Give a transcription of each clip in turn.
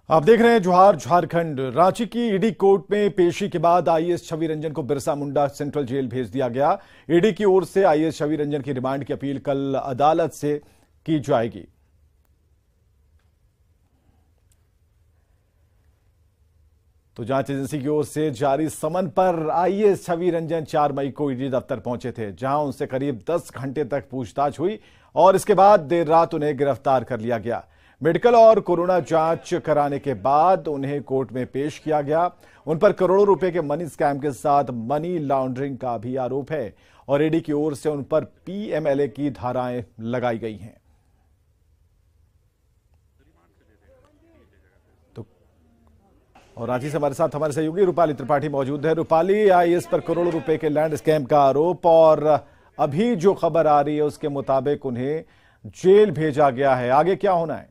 आप देख रहे हैं जोहार झारखंड। रांची की ईडी कोर्ट में पेशी के बाद आईएएस छवि रंजन को बिरसा मुंडा सेंट्रल जेल भेज दिया गया। ईडी की ओर से आईएएस छवि रंजन की रिमांड की अपील कल अदालत से की जाएगी। तो जांच एजेंसी की ओर से जारी समन पर आईएएस छवि रंजन 4 मई को ईडी दफ्तर पहुंचे थे, जहां उनसे करीब 10 घंटे तक पूछताछ हुई और इसके बाद देर रात उन्हें गिरफ्तार कर लिया गया। मेडिकल और कोरोना जांच कराने के बाद उन्हें कोर्ट में पेश किया गया। उन पर करोड़ों रुपए के मनी स्कैम के साथ मनी लॉन्ड्रिंग का भी आरोप है और ईडी की ओर से उन पर पीएमएलए की धाराएं लगाई गई हैं। तो और रांची से हमारे साथ हमारे सहयोगी रूपाली त्रिपाठी मौजूद है। रूपाली, आईएएस पर करोड़ों रुपए के लैंड स्कैम का आरोप और अभी जो खबर आ रही है उसके मुताबिक उन्हें जेल भेजा गया है, आगे क्या होना है?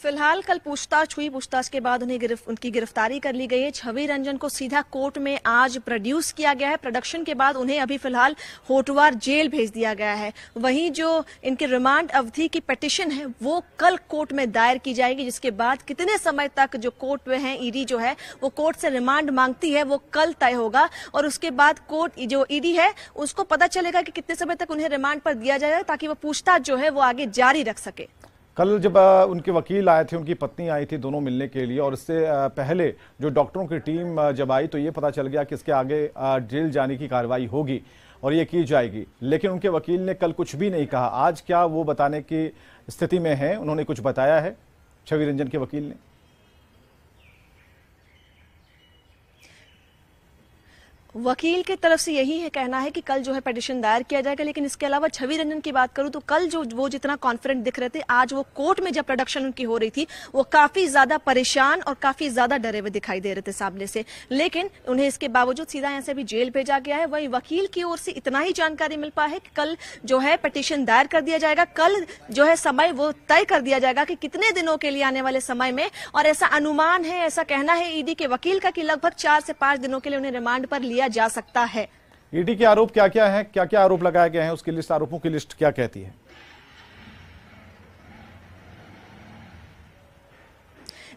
फिलहाल कल पूछताछ हुई। पूछताछ के बाद उनकी गिरफ्तारी कर ली गई है। छवि रंजन को सीधा कोर्ट में आज प्रोड्यूस किया गया है। प्रोडक्शन के बाद उन्हें अभी फिलहाल होटवार जेल भेज दिया गया है। वहीं जो इनके रिमांड अवधि की पिटीशन है वो कल कोर्ट में दायर की जाएगी, जिसके बाद कितने समय तक जो कोर्ट में है, ईडी जो है वो कोर्ट से रिमांड मांगती है, वो कल तय होगा और उसके बाद कोर्ट जो ईडी है उसको पता चलेगा कि कितने समय तक उन्हें रिमांड पर दिया जाएगा, ताकि वो पूछताछ जो है वो आगे जारी रख सके। कल जब उनके वकील आए थे, उनकी पत्नी आई थी, दोनों मिलने के लिए, और इससे पहले जो डॉक्टरों की टीम जब आई तो ये पता चल गया कि इसके आगे जेल जाने की कार्रवाई होगी और ये की जाएगी, लेकिन उनके वकील ने कल कुछ भी नहीं कहा। आज क्या वो बताने की स्थिति में है? उन्होंने कुछ बताया है छवि रंजन के वकील ने? वकील की तरफ से यही है कहना है कि कल जो है पिटीशन दायर किया जाएगा, लेकिन इसके अलावा छवि रंजन की बात करूं तो कल जो वो जितना कॉन्फिडेंट दिख रहे थे, आज वो कोर्ट में जब प्रोडक्शन उनकी हो रही थी वो काफी ज्यादा परेशान और काफी ज्यादा डरे हुए दिखाई दे रहे थे सामने से, लेकिन उन्हें इसके बावजूद सीधा यहाँ से भी जेल भेजा गया है। वही वकील की ओर से इतना ही जानकारी मिल पाया है कि कल जो है पिटीशन दायर कर दिया जाएगा। कल जो है समय वो तय कर दिया जाएगा कि कितने दिनों के लिए आने वाले समय में, और ऐसा अनुमान है, ऐसा कहना है ईडी के वकील का कि लगभग 4 से 5 दिनों के लिए उन्हें रिमांड पर लिया जा सकता है। ईडी के आरोप क्या क्या हैं, क्या क्या आरोप लगाए गए हैं, उसकी लिस्ट, आरोपों की लिस्ट क्या कहती है?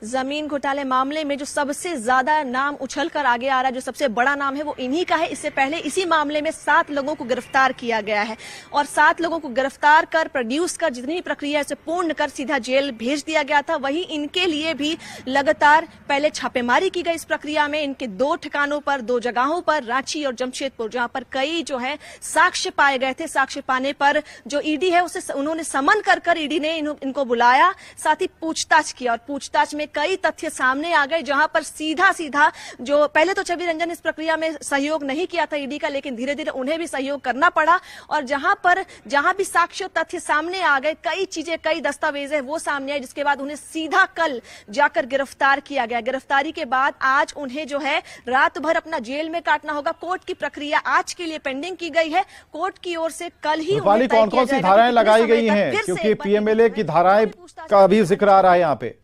जमीन घोटाले मामले में जो सबसे ज्यादा नाम उछल कर आगे आ रहा है, जो सबसे बड़ा नाम है, वो इन्हीं का है। इससे पहले इसी मामले में 7 लोगों को गिरफ्तार किया गया है और 7 लोगों को गिरफ्तार कर, प्रोड्यूस कर, जितनी प्रक्रिया है पूर्ण कर सीधा जेल भेज दिया गया था। वहीं इनके लिए भी लगातार पहले छापेमारी की गई। इस प्रक्रिया में इनके 2 ठिकानों पर, 2 जगहों पर, रांची और जमशेदपुर, जहां पर कई जो है साक्ष्य पाए गए थे। साक्ष्य पाने पर जो ईडी है उसे उन्होंने समन कर ईडी ने इनको बुलाया, साथ ही पूछताछ किया और पूछताछ में कई तथ्य सामने आ गए, जहां पर सीधा जो पहले तो छवि रंजन इस प्रक्रिया में सहयोग नहीं किया था ईडी का, लेकिन धीरे धीरे उन्हें भी सहयोग करना पड़ा और जहां भी साक्ष्य तथ्य सामने आ गए, कई चीजें, कई दस्तावेज है वो सामने आए, जिसके बाद उन्हें सीधा कल जाकर गिरफ्तार किया गया। गिरफ्तारी के बाद आज उन्हें जो है रात भर अपना जेल में काटना होगा। कोर्ट की प्रक्रिया आज के लिए पेंडिंग की गई है। कोर्ट की ओर से कल ही कौन कौन सी धाराएं लगाई गई हैं, क्योंकि पीएमएलए की धाराएं का भी जिक्र आ रहा है यहाँ पे?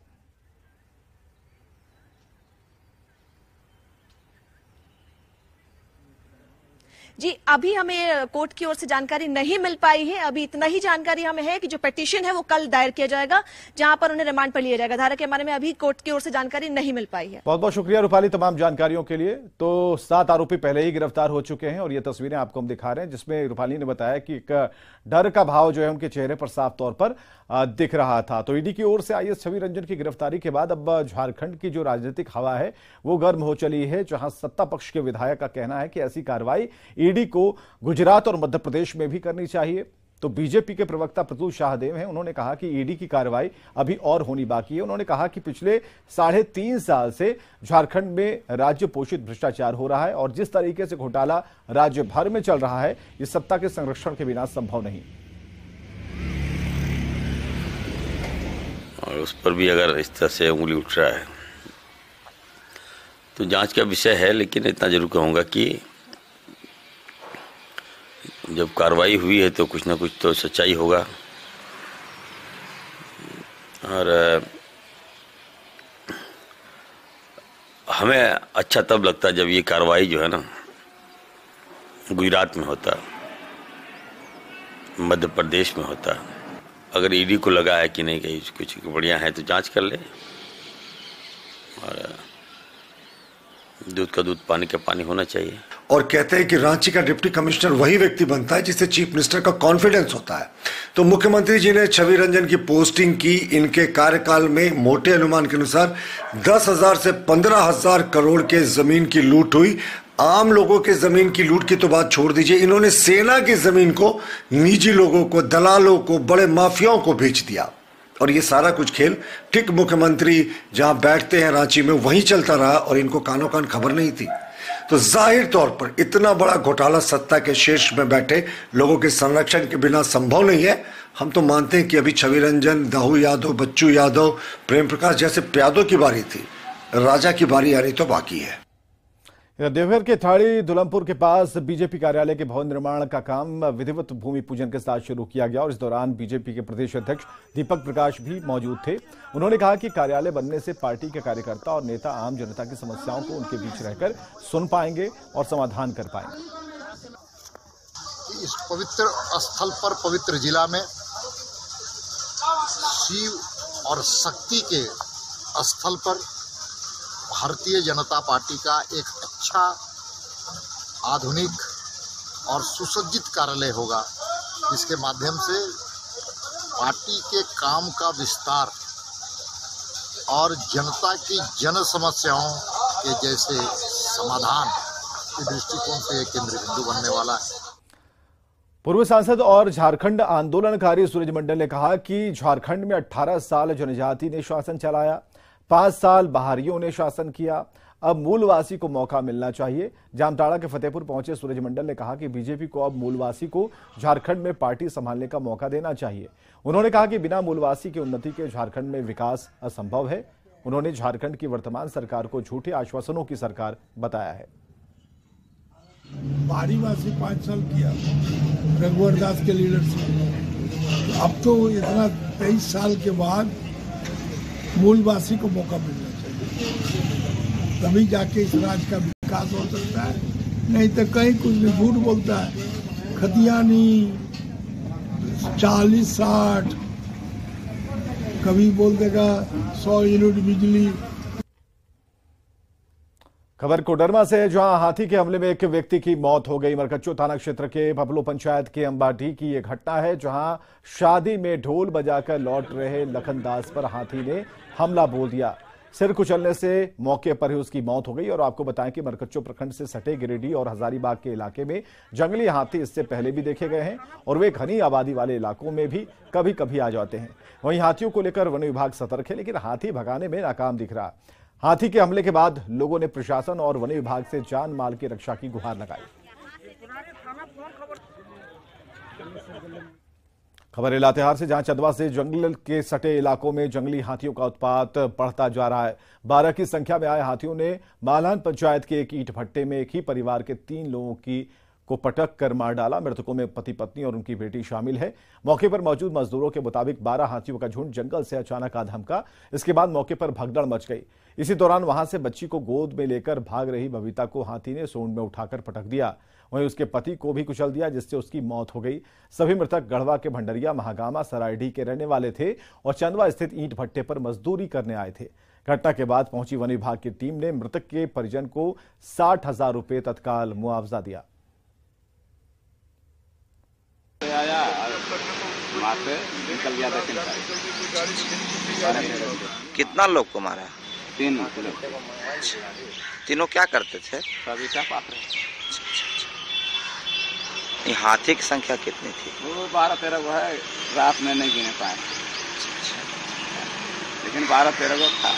जी, अभी हमें कोर्ट की ओर से जानकारी नहीं मिल पाई है। अभी इतना ही जानकारी हमें है कि जो पिटीशन है वो कल दायर किया जाएगा, जहां पर उन्हें रिमांड पर लिया जाएगा। धारा के बारे में अभी कोर्ट की ओर से जानकारी नहीं मिल पाई है। बहुत बहुत शुक्रिया रूपाली तमाम जानकारियों के लिए। तो 7 आरोपी पहले ही गिरफ्तार हो चुके हैं और ये तस्वीरें आपको हम दिखा रहे हैं, जिसमें रूपाली ने बताया कि एक डर का भाव जो है उनके चेहरे पर साफ तौर पर दिख रहा था। तो ईडी की ओर से आईएएस छवि रंजन की गिरफ्तारी के बाद अब झारखंड की जो राजनीतिक हवा है वो गर्म हो चली है, जहां सत्ता पक्ष के विधायक का कहना है कि ऐसी कार्रवाई ईडी को गुजरात और मध्य प्रदेश में भी करनी चाहिए। तो बीजेपी के प्रवक्ता प्रतुल शाहदेव हैं, उन्होंने कहा कि ईडी की कार्रवाई अभी और होनी बाकी है। उन्होंने कहा कि पिछले 3.5 साल से झारखंड में राज्य पोषित भ्रष्टाचार हो रहा है और जिस तरीके से घोटाला राज्य भर में चल रहा है, ये सत्ता के संरक्षण के बिना संभव नहीं। और उस पर भी अगर इस तरह से उंगली उठ रहा है तो जांच का विषय है, लेकिन इतना जरूर कहूँगा कि जब कार्रवाई हुई है तो कुछ ना कुछ तो सच्चाई होगा। और हमें अच्छा तब लगता जब ये कार्रवाई जो है ना गुजरात में होता, मध्य प्रदेश में होता। अगर ईडी को लगा है कि नहीं कहीं कुछ बढ़िया है तो जांच कर ले, और दूध का दूध पानी का पानी होना चाहिए। और कहते हैं कि रांची का डिप्टी कमिश्नर वही व्यक्ति बनता है जिससे चीफ मिनिस्टर का कॉन्फिडेंस होता है। तो मुख्यमंत्री जी ने छवि रंजन की पोस्टिंग की। इनके कार्यकाल में मोटे अनुमान के अनुसार 10,000 से 15,000 करोड़ के जमीन की लूट हुई। आम लोगों के जमीन की लूट की तो बात छोड़ दीजिए, इन्होंने सेना की जमीन को निजी लोगों को, दलालों को, बड़े माफियाओं को बेच दिया। और ये सारा कुछ खेल ठीक मुख्यमंत्री जहां बैठते हैं रांची में वहीं चलता रहा और इनको कानों कान खबर नहीं थी। तो जाहिर तौर पर इतना बड़ा घोटाला सत्ता के शीर्ष में बैठे लोगों के संरक्षण के बिना संभव नहीं है। हम तो मानते हैं कि अभी छवि रंजन, दाऊ यादव, बच्चू यादव, प्रेम प्रकाश जैसे प्यादों की बारी थी, राजा की बारी आनी तो बाकी है। देवघर के थाड़ी दुलमपुर के पास बीजेपी कार्यालय के भवन निर्माण का काम विधिवत भूमि पूजन के साथ शुरू किया गया और इस दौरान बीजेपी के प्रदेश अध्यक्ष दीपक प्रकाश भी मौजूद थे। उन्होंने कहा कि कार्यालय बनने से पार्टी के कार्यकर्ता और नेता आम जनता की समस्याओं को उनके बीच रहकर सुन पाएंगे और समाधान कर पाएंगे। इस पवित्र स्थल पर, पवित्र जिला में शिव और शक्ति के स्थल पर भारतीय जनता पार्टी का एक अच्छा, आधुनिक और सुसज्जित कार्यालय होगा, जिसके माध्यम से पार्टी के काम का विस्तार और जनता की जन समस्याओं के जैसे समाधान के दृष्टिकोण से एक केंद्र बिंदु बनने वाला है। पूर्व सांसद और झारखंड आंदोलनकारी सूरज मंडल ने कहा कि झारखंड में 18 साल जनजाति ने शासन चलाया, 5 साल बाहरियों ने शासन किया, अब मूलवासी को मौका मिलना चाहिए। जामताड़ा के फतेहपुर पहुंचे सूरज मंडल ने कहा कि बीजेपी को अब मूलवासी को झारखंड में पार्टी संभालने का मौका देना चाहिए। उन्होंने कहा कि बिना मूलवासी की उन्नति के झारखंड में विकास असंभव है। उन्होंने झारखंड की वर्तमान सरकार को झूठे आश्वासनों की सरकार बताया है। बारीवासी 5 साल किया रघुवर दास के लीडरशिप, अब तो इतना 23 साल के बाद मूलवासी को मौका मिलना चाहिए, तभी जाके इस राज्य का विकास हो सकता है। नहीं तो कहीं कुछ भी झूठ बोलता है, खतियानी 40-60, कभी बोल देगा 100 यूनिट बिजली। खबर कोडरमा से, जहां हाथी के हमले में एक व्यक्ति की मौत हो गई। मरकच्चो थाना क्षेत्र के भपलो पंचायत के अंबाडी की यह घटना है, जहां शादी में ढोल बजाकर लौट रहे लखनदास पर हाथी ने हमला बोल दिया। सिर कुचलने से मौके पर ही उसकी मौत हो गई। और आपको बताएं कि मरकच्चो प्रखंड से सटे गिरिडीह और हजारीबाग के इलाके में जंगली हाथी इससे पहले भी देखे गए हैं और वे घनी आबादी वाले इलाकों में भी कभी कभी आ जाते हैं। वहीं हाथियों को लेकर वन विभाग सतर्क है, लेकिन हाथी भगाने में नाकाम दिख रहा। हाथी के हमले के बाद लोगों ने प्रशासन और वन विभाग से जान माल की रक्षा की गुहार लगाई। खबर लातेहार से, जहां चंदवा से जंगल के सटे इलाकों में जंगली हाथियों का उत्पात बढ़ता जा रहा है। 12 की संख्या में आए हाथियों ने मालान पंचायत के एक ईंट भट्टे में एक ही परिवार के 3 लोगों को पटक कर मार डाला। मृतकों में पति पत्नी और उनकी बेटी शामिल है। मौके पर मौजूद मजदूरों के मुताबिक 12 हाथियों का झुंड जंगल से अचानक आ धमका। इसके बाद मौके पर भगदड़ मच गई। इसी दौरान वहां से बच्ची को गोद में लेकर भाग रही बबीता को हाथी ने सूंड में उठाकर पटक दिया। वहीं उसके पति को भी कुचल दिया, जिससे उसकी मौत हो गई। सभी मृतक गढ़वा के भंडरिया, महागामा, सरायडीह के रहने वाले थे और चंदवा स्थित ईंट भट्टे पर मजदूरी करने आए थे। घटना के बाद पहुंची वन विभाग की टीम ने मृतक के परिजन को 60,000 रुपए तत्काल मुआवजा दिया। कितना लोग को मारा? 3 तीनों क्या करते थे? सभी का पास रहे। ये हाथी की संख्या कितनी थी? वो 12-13 गो है, रात में नहीं गिने पाए, लेकिन 12-13 गो था।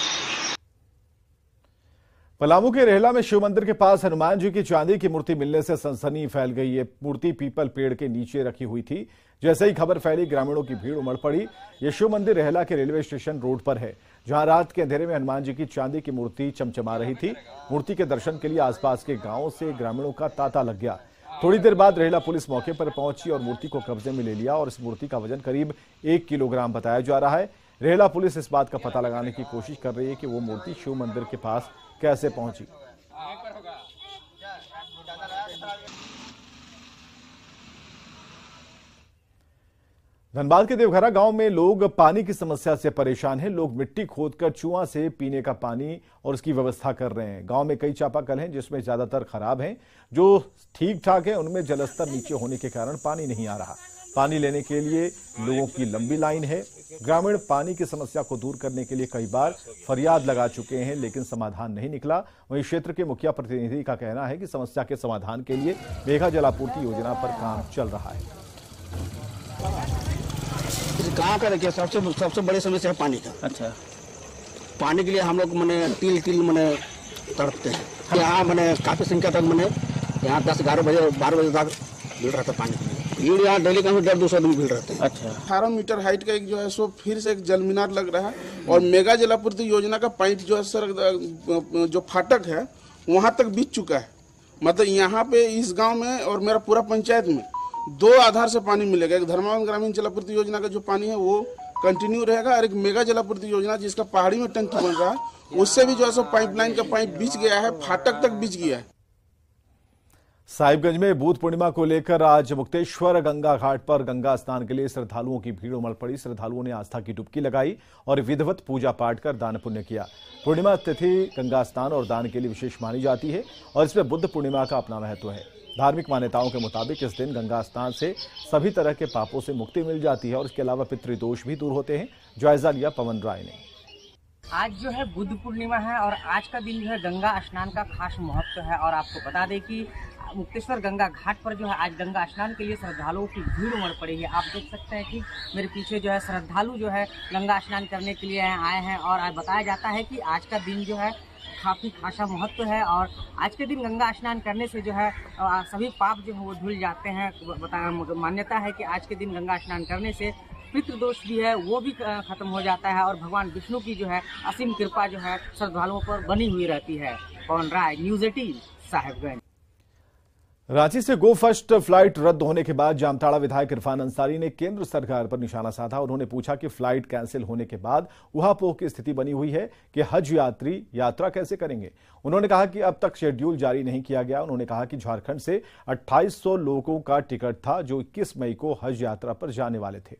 पलामू के रेहला में शिव मंदिर के पास हनुमान जी की चांदी की मूर्ति मिलने से सनसनी फैल गई। ये मूर्ति पीपल पेड़ के नीचे रखी हुई थी। जैसे ही खबर फैली, ग्रामीणों की भीड़ उमड़ पड़ी। ये शिव मंदिर रेहला के रेलवे स्टेशन रोड पर है, जहां रात के अंधेरे में हनुमान जी की चांदी की मूर्ति चमचमा रही थी। मूर्ति के दर्शन के लिए आसपास के गांवों से ग्रामीणों का तांता लग गया। थोड़ी देर बाद रेहला पुलिस मौके पर पहुंची और मूर्ति को कब्जे में ले लिया और इस मूर्ति का वजन करीब 1 किलोग्राम बताया जा रहा है। रेहला पुलिस इस बात का पता लगाने की कोशिश कर रही है कि वो मूर्ति शिव मंदिर के पास कैसे पहुंची। धनबाद के देवघरा गांव में लोग पानी की समस्या से परेशान हैं। लोग मिट्टी खोदकर कुआं से पीने का पानी और उसकी व्यवस्था कर रहे हैं। गांव में कई चापाकल हैं जिसमें ज्यादातर खराब हैं। जो ठीक ठाक है उनमें जलस्तर नीचे होने के कारण पानी नहीं आ रहा। पानी लेने के लिए लोगों की लंबी लाइन है। ग्रामीण पानी की समस्या को दूर करने के लिए कई बार फरियाद लगा चुके हैं, लेकिन समाधान नहीं निकला। वहीं क्षेत्र के मुखिया प्रतिनिधि का कहना है कि समस्या के समाधान के लिए मेघा जलापूर्ति योजना पर काम चल रहा है। गाँव का देखिए सबसे बड़ी समस्या है पानी का। अच्छा, पानी के लिए हम लोग मैंने तिल मैंने तड़पते हैं। यहाँ मैंने काफी संख्या तक मैंने यहाँ 10-11 बजे 12 बजे तक मिल रहा था पानी। भीड़ यहाँ डेली का 150-200 आदमी भीड़ रहते हैं। अच्छा, 18 मीटर हाइट का एक जो है सो फिर से एक जल मीनार लग रहा है और मेगा जलापूर्ति योजना का पाइप जो है सर जो फाटक है वहाँ तक बीत चुका है। मतलब यहाँ पे इस गाँव में और मेरा पूरा पंचायत में 2 आधार से पानी मिलेगा। एक धर्मावंत ग्रामीण जलापूर्ति योजना का जो पानी है वो कंटिन्यू रहेगा और एक मेगा जलापूर्ति योजना जिसका पहाड़ी में टंकी बन रहा है उससे भी जो है सो पाइपलाइन का पाइप बीच गया है, फाटक तक बीच गया है। साहिबगंज में बुद्ध पूर्णिमा को लेकर आज मुक्तेश्वर गंगा घाट पर गंगा स्नान के लिए श्रद्धालुओं की भीड़ उमड़ पड़ी। श्रद्धालुओं ने आस्था की डुबकी लगाई और विधिवत पूजा पाठ कर दान पुण्य किया। पूर्णिमा तिथि गंगा स्नान और दान के लिए विशेष मानी जाती है और इसमें बुद्ध पूर्णिमा का अपना महत्व है। धार्मिक मान्यताओं के मुताबिक इस दिन गंगा स्नान से सभी तरह के पापों से मुक्ति मिल जाती है और इसके अलावा पितृदोष भी दूर होते हैं। जायजा लिया पवन राय ने। आज जो है बुद्ध पूर्णिमा है और आज का दिन जो है गंगा स्नान का खास महत्व है। और आपको बता दें कि मुक्तेश्वर गंगा घाट पर जो है आज गंगा स्नान के लिए श्रद्धालुओं की भीड़ उमड़ पड़ी है। आप देख सकते हैं कि मेरे पीछे जो है श्रद्धालु जो है गंगा स्नान करने के लिए आए हैं और आज बताया जाता है कि आज का दिन जो है काफ़ी खासा महत्व है और आज के दिन गंगा स्नान करने से जो है सभी पाप जो है वो धुल जाते हैं। मान्यता है कि आज के दिन गंगा स्नान करने से पितृदोष भी है वो भी खत्म हो जाता है और भगवान विष्णु की जो है असीम कृपा जो है श्रद्धालुओं पर बनी हुई रहती है। पवन राय, न्यूज़ 18 साहिबगंज। रांची से गो फर्स्ट फ्लाइट रद्द होने के बाद जामताड़ा विधायक इरफान अंसारी ने केंद्र सरकार पर निशाना साधा। उन्होंने पूछा कि फ्लाइट कैंसिल होने के बाद ऊहापोह की स्थिति बनी हुई है कि हज यात्री यात्रा कैसे करेंगे। उन्होंने कहा कि अब तक शेड्यूल जारी नहीं किया गया। उन्होंने कहा कि झारखंड से 2800 लोगों का टिकट था जो 21 मई को हज यात्रा पर जाने वाले थे।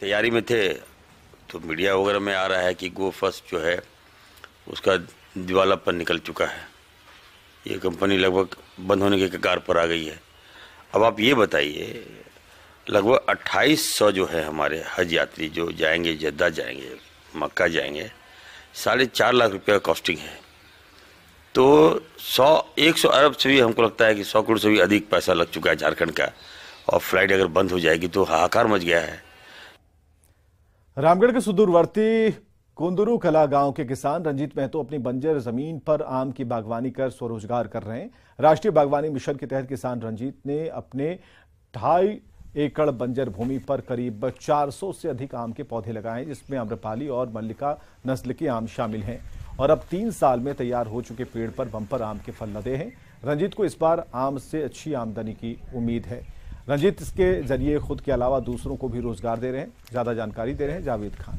तैयारी में थे तो मीडिया वगैरह में आ रहा है कि गो फर्स्ट जो है उसका दिवालापन निकल चुका है, ये कंपनी लगभग बंद होने के कगार पर आ गई है। अब आप ये बताइए, लगभग 2800 जो है हमारे हज यात्री जो जाएंगे, जद्दा जाएंगे, मक्का जाएंगे, 4.5 लाख रुपये का कॉस्टिंग है। तो 100 अरब से भी हमको लगता है कि 100 करोड़ से भी अधिक पैसा लग चुका है झारखंड का और फ्लाइट अगर बंद हो जाएगी तो हाहाकार मच गया है। रामगढ़ के सुदूरवर्ती कुंदरू कला गांव के किसान रंजीत महतो अपनी बंजर जमीन पर आम की बागवानी कर स्वरोजगार कर रहे हैं। राष्ट्रीय बागवानी मिशन के तहत किसान रंजीत ने अपने 2.5 एकड़ बंजर भूमि पर करीब 400 से अधिक आम के पौधे लगाए हैं, जिसमें आम्रपाली और मल्लिका नस्ल के आम शामिल हैं और अब 3 साल में तैयार हो चुके पेड़ पर बंपर आम के फल लदे हैं। रंजीत को इस बार आम से अच्छी आमदनी की उम्मीद है। रंजीत इसके जरिए खुद के अलावा दूसरों को भी रोजगार दे रहे हैं। ज्यादा जानकारी दे रहे हैं जावेद खान।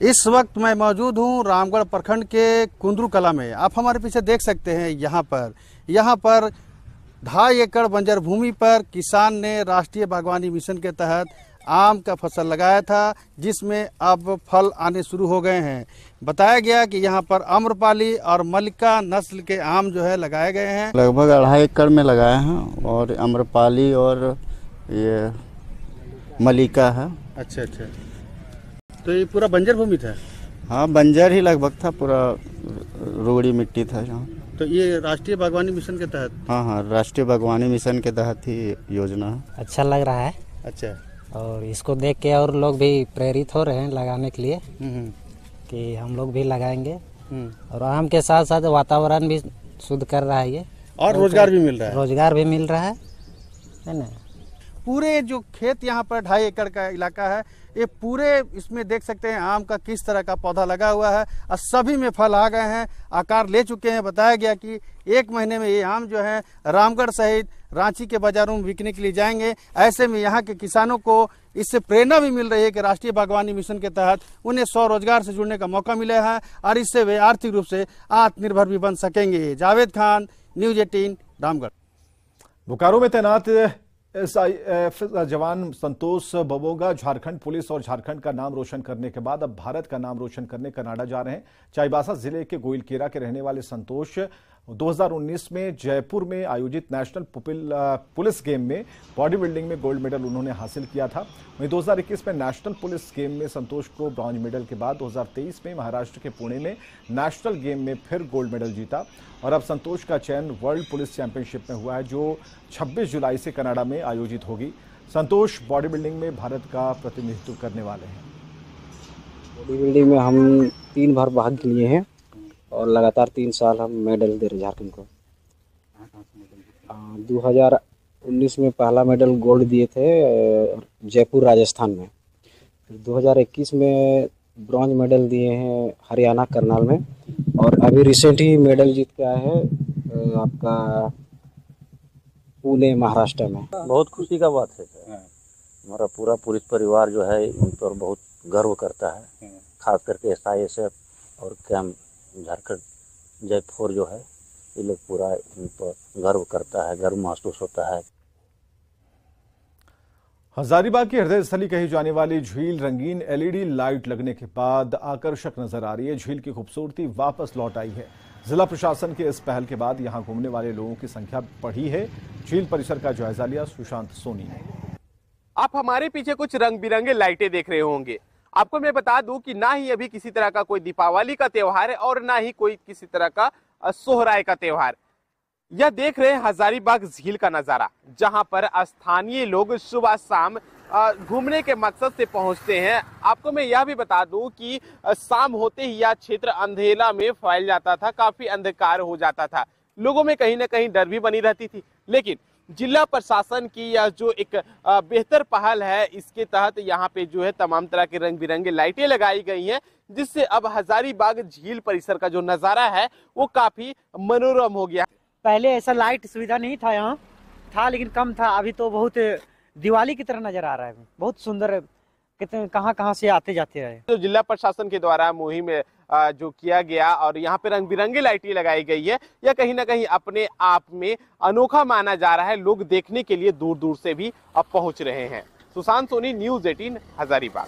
इस वक्त मैं मौजूद हूं रामगढ़ प्रखंड के कुंदरू कला में। आप हमारे पीछे देख सकते हैं यहाँ पर 2.5 एकड़ बंजर भूमि पर किसान ने राष्ट्रीय बागवानी मिशन के तहत आम का फसल लगाया था, जिसमें अब फल आने शुरू हो गए हैं। बताया गया कि यहाँ पर आम्रपाली और मल्लिका नस्ल के आम जो है लगाए गए हैं। लगभग 2.5 एकड़ में लगाए हैं और आम्रपाली और ये मल्लिका है। अच्छा, तो ये पूरा बंजर भूमि था? हाँ, बंजर ही लगभग था, पूरा रोड़ी मिट्टी था यहाँ। तो ये राष्ट्रीय बागवानी मिशन के तहत? हाँ, राष्ट्रीय बागवानी मिशन के तहत ही योजना है। अच्छा लग रहा है। अच्छा, और इसको देख के और लोग भी प्रेरित हो रहे हैं लगाने के लिए कि हम लोग भी लगाएंगे। और आम के साथ साथ वातावरण भी शुद्ध कर रहा है ये, और रोजगार भी मिल रहा है। रोजगार भी मिल रहा है ना। पूरे जो खेत यहाँ पर 2.5 एकड़ का इलाका है, ये पूरे इसमें देख सकते हैं आम का किस तरह का पौधा लगा हुआ है और सभी में फल आ गए हैं, आकार ले चुके हैं। बताया गया कि 1 महीने में ये आम जो है रामगढ़ सहित रांची के बाजारों में बिकने के लिए जाएंगे। ऐसे में यहाँ के किसानों को इससे प्रेरणा भी मिल रही है कि राष्ट्रीय बागवानी मिशन के तहत उन्हें स्वरोजगार से जुड़ने का मौका मिला है और इससे वे आर्थिक रूप से आत्मनिर्भर भी बन सकेंगे। जावेद खान, न्यूज़ 18 रामगढ़। बोकारो में तैनात SIF जवान संतोष बबोगा झारखंड पुलिस और झारखंड का नाम रोशन करने के बाद अब भारत का नाम रोशन करने कनाडा जा रहे हैं। चाईबासा जिले के गोइलकेरा के रहने वाले संतोष 2019 में जयपुर में आयोजित नेशनल पुलिस गेम में बॉडी बिल्डिंग में गोल्ड मेडल उन्होंने हासिल किया था। वहीं 2021 में नेशनल पुलिस गेम में संतोष को ब्रॉन्ज मेडल के बाद 2023 में महाराष्ट्र के पुणे में नेशनल गेम में फिर गोल्ड मेडल जीता और अब संतोष का चयन वर्ल्ड पुलिस चैंपियनशिप में हुआ है, जो 26 जुलाई से कनाडा में आयोजित होगी। संतोष बॉडी बिल्डिंग में भारत का प्रतिनिधित्व करने वाले हैं। बॉडी बिल्डिंग में हम 3 बार भाग लिए हैं और लगातार 3 साल हम मेडल दे रहे झारखंड को। 2019 में पहला मेडल गोल्ड दिए थे जयपुर राजस्थान में। 2021 में ब्रॉन्ज मेडल दिए हैं हरियाणा करनाल में और अभी रिसेंट ही मेडल जीत के आए हैं आपका पुणे महाराष्ट्र में। बहुत खुशी का बात है। हमारा पूरा पुलिस परिवार जो है इन पर बहुत गर्व करता है, खास करके SISF और कैंप झारखंड जयपुर जो है ये लोग पूरा इन पर गर्व करता है, गर्व महसूस होता है। हजारीबाग की हृदय स्थली कही जाने वाली झील रंगीन LED लाइट लगने के बाद आकर्षक नजर आ रही है। झील की खूबसूरती वापस लौट आई है। जिला प्रशासन के इस पहल के बाद यहां घूमने वाले लोगों की संख्या बढ़ी है। झील परिसर का जायजा लिया सुशांत सोनी ने। आप हमारे पीछे कुछ रंग बिरंगे लाइटें देख रहे होंगे। आपको मैं बता दूं कि ना ही अभी किसी तरह का कोई दीपावली का त्योहार है और ना ही कोई किसी तरह का सोहराय का त्योहार। यह देख रहे हैं हजारीबाग झील का नजारा, जहां पर स्थानीय लोग सुबह शाम घूमने के मकसद से पहुंचते हैं। आपको मैं यह भी बता दूं कि शाम होते ही यह क्षेत्र अंधेरा में फैल जाता था, काफी अंधकार हो जाता था। लोगों में कहीं ना कहीं डर भी बनी रहती थी। लेकिन जिला प्रशासन की यह जो एक बेहतर पहल है, इसके तहत यहाँ पे जो है तमाम तरह के रंग बिरंगे लाइटें लगाई गई हैं, जिससे अब हजारीबाग झील परिसर का जो नजारा है वो काफी मनोरम हो गया। पहले ऐसा लाइट सुविधा नहीं था, यहाँ था लेकिन कम था। अभी तो बहुत दिवाली की तरह नजर आ रहा है, बहुत सुंदर। कितने कहाँ से आते जाते रहे। जो जिला प्रशासन के द्वारा मुहिम जो किया गया और यहाँ पे रंग बिरंगी लाइटें लगाई गई है, यह कहीं ना कहीं अपने आप में अनोखा माना जा रहा है। लोग देखने के लिए दूर दूर से भी अब पहुंच रहे हैं। सुशांत सोनी, न्यूज़ 18 हजारीबाग।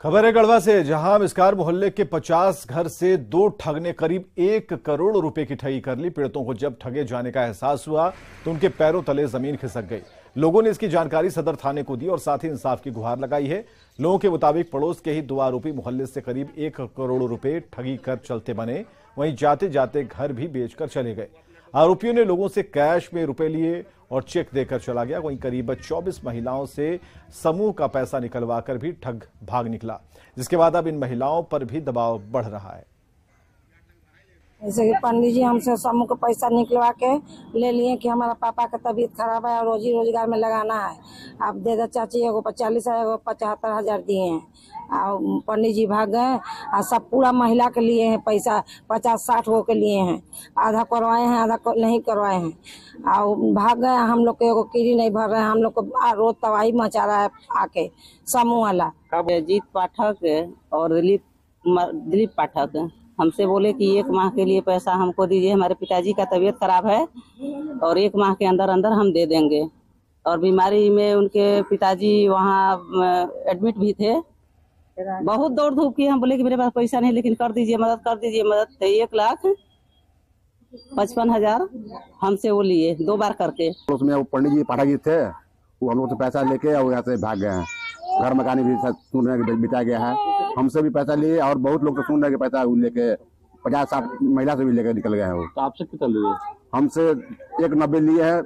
खबर है गढ़वा से, जहां मिस्कार मोहल्ले के 50 घर से 2 ठग ने करीब 1 करोड़ रुपए की ठगी कर ली। पीड़ितों को जब ठगे जाने का एहसास हुआ तो उनके पैरों तले जमीन खिसक गई। लोगों ने इसकी जानकारी सदर थाने को दी और साथ ही इंसाफ की गुहार लगाई है। लोगों के मुताबिक पड़ोस के ही 2 आरोपी मोहल्ले से करीब 1 करोड़ रुपए ठगी कर चलते बने, वहीं जाते जाते घर भी बेचकर चले गए। आरोपियों ने लोगों से कैश में रुपए लिए और चेक देकर चला गया। वहीं करीब 24 महिलाओं से समूह का पैसा निकलवाकर भी ठग भाग निकला, जिसके बाद अब इन महिलाओं पर भी दबाव बढ़ रहा है। जैसे कि पंडित जी हमसे समूह का पैसा निकलवा के ले लिए कि हमारा पापा का तबीयत खराब है और रोजी रोजगार में लगाना है। आप दे दो चाची, एगो 40 एगो 75,000 दिए हैं। और पंडित जी भाग गए और सब पूरा महिला के लिए हैं पैसा, 50-60 गो के लिए हैं। आधा करवाए हैं, आधा नहीं करवाए हैं और भाग गए। हम लोग को एगो कीड़ी नहीं भर रहे हैं। हम लोग को रोज तबाही मचा रहा है आके समूह वाला। जीत पाठक और दिलीप पाठक हमसे बोले कि 1 माह के लिए पैसा हमको दीजिए, हमारे पिताजी का तबीयत खराब है और 1 माह के अंदर अंदर हम दे देंगे। और बीमारी में उनके पिताजी वहाँ एडमिट भी थे। बहुत दौड़ धूप की। हम बोले कि मेरे पास पैसा नहीं, लेकिन कर दीजिए मदद, कर दीजिए मदद। 1,55,000 हमसे वो लिए 2 बार करके। उसमें वो पंडित जी पाठक जी थे, वो हम लोग से पैसा लेके और यहाँ से भाग गए हैं। घर मकानी भी सुन रहे बिता गया है। हमसे भी पैसा लिए और बहुत लोग तो सुन रहे कि पैसा लेके 50-60 महिला से भी लेकर निकल गए हैं। वो तो आपसे कितना लिए? हमसे 1,90 लिए है,